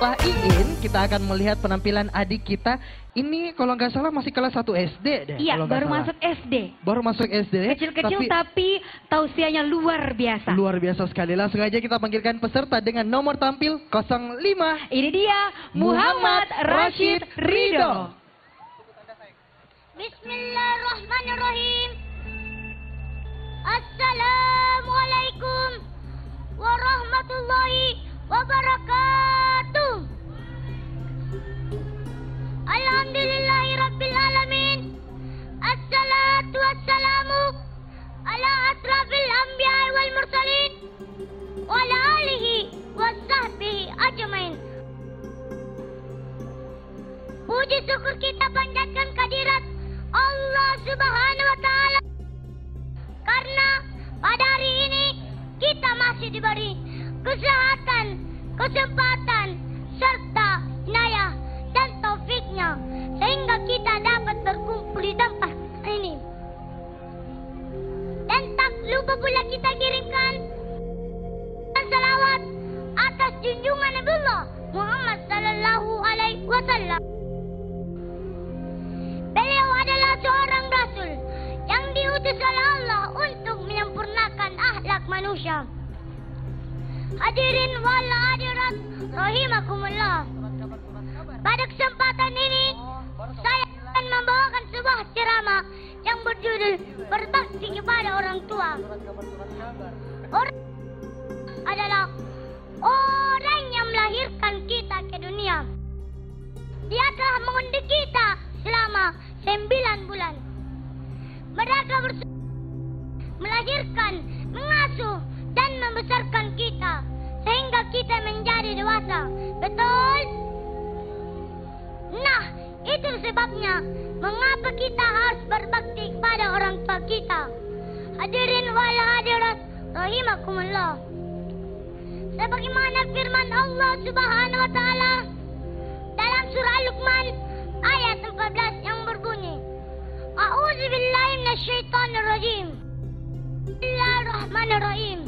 Pak Iin, kita akan melihat penampilan adik kita. Ini kalau nggak salah masih kelas 1 SD deh. Iya, baru salah. masuk SD. Baru masuk SD. Kecil-kecil tapi tausiahnya luar biasa. Luar biasa sekali. Langsung aja kita panggilkan peserta dengan nomor tampil 05. Ini dia Muhammad Rashid Ridho. Bismillahirrahmanirrahim. Assalamualaikum warahmatullahi wabarakatuh. Alhamdulillahi rabbil alamin. Assalatu wassalamu ala asrafil anbiya wal mursalin wa ala alihi wa sahbihi ajmain. Puji syukur kita panjatkan kehadirat Allah Subhanahu wa taala karena pada hari ini kita masih diberi kesehatan, kesempatan, serta inayah dan taufiknya sehingga kita dapat berkumpul di tempat ini. Dan tak lupa pula kita kirimkan salawat atas junjungan Nabiullah Muhammad sallallahu alaihi wasallam. Beliau adalah seorang rasul yang diutus oleh Allah untuk menyempurnakan akhlak manusia. Hadirin wal hadirat rahimakumullah. Pada kesempatan ini saya akan membawakan sebuah ceramah yang berjudul berbakti kepada orang tua. Orang adalah orang yang melahirkan kita ke dunia. Dia telah mengundi kita selama 9 bulan. Mereka melahirkan, mengasuh, dan membesarkan kita sehingga kita menjadi dewasa. Betul? Nah, itu sebabnya mengapa kita harus berbakti kepada orang tua kita. Hadirin wal hadirat rahimakumullah. Sebagaimana firman Allah Subhanahu wa taala dalam surah Luqman ayat 14 yang berbunyi, A'udzu billahi minasyaitonir rajim. Bismillahirrahmanirrahim.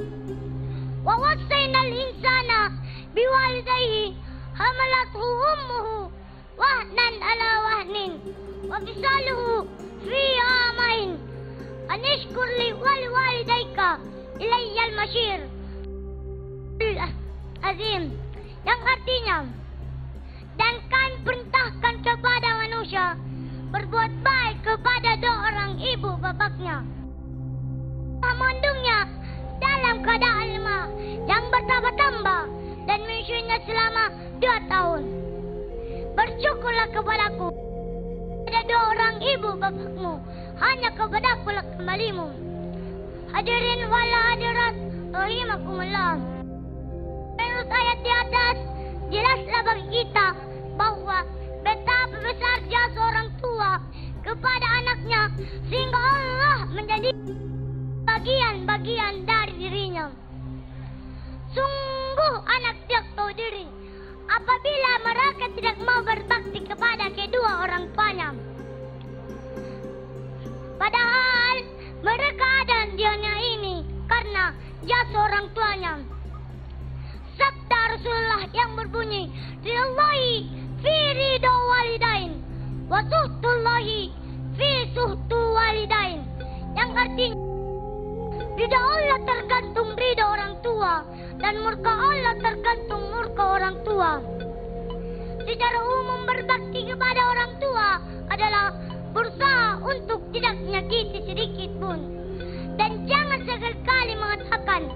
Wa wasainal insana biwalidayhi hamalathu ummuhu wahnan ala wahnin wa fisaluhu fi amain an ishkur li wal walidayka ilayyal masyir. Azim, yang artinya, dan kami perintahkan kepada manusia berbuat baik kepada dua orang ibu bapaknya, mengandungnya dalam keadaan lemah yang bertambah-tambah dan menyusuinya selama 2 tahun. Bersyukurlah kepadaku pada dua orang ibu bapakmu, hanya kepadaku lah kembalimu. Hadirin wal hadirat rahimakumullah. Menurut ayat di atas, jelaslah bagi kita bahwa betapa besar jasa orang tua kepada anaknya sehingga Allah menjadi bagian-bagian dari dirinya. Sungguh anak tidak tahu diri apabila mereka tidak mau berbakti kepada kedua orang tuanya. Padahal mereka ada di dunia ini karena jasa orang tuanya. Sabda Rasulullah yang berbunyi, Ridallahi fi ridha walidain wa suhtullahi fi suhtu walidain, yang artinya ridha Allah tergantung ridha orang tua dan murka Allah tergantung murka orang tua. Secara umum berbakti kepada orang tua adalah berusaha untuk tidak menyakiti sedikit pun, dan jangan sekali-kali mengatakan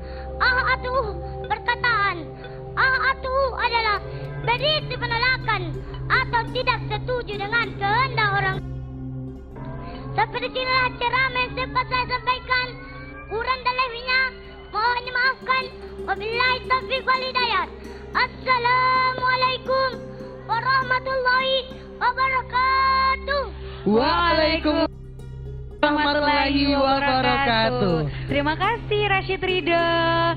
perkataan adalah berisi penolakan atau tidak setuju dengan kehendak orang. Seperti inilah ceramah yang sempat saya sampaikan. Kurang dan lebihnya mohon dimaafkan. Wabillahi taufiq wal hidayah. Assalamualaikum warahmatullahi wabarakatuh. Waalaikumsalam. warahmatullahi wabarakatuh. Terima kasih Rashid Ridho.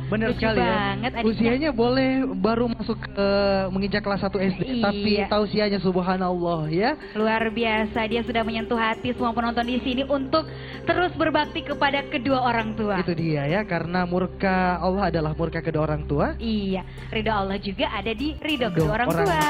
Bener Lucu sekali ya. banget adiknya. Usianya boleh baru masuk ke menginjak kelas 1 SD, Iya. tapi tausiahnya subhanallah ya. Luar biasa, dia sudah menyentuh hati semua penonton di sini untuk terus berbakti kepada kedua orang tua. Itu dia ya, karena murka Allah adalah murka kedua orang tua. Iya, ridho Allah juga ada di ridho kedua Kedua orang tua.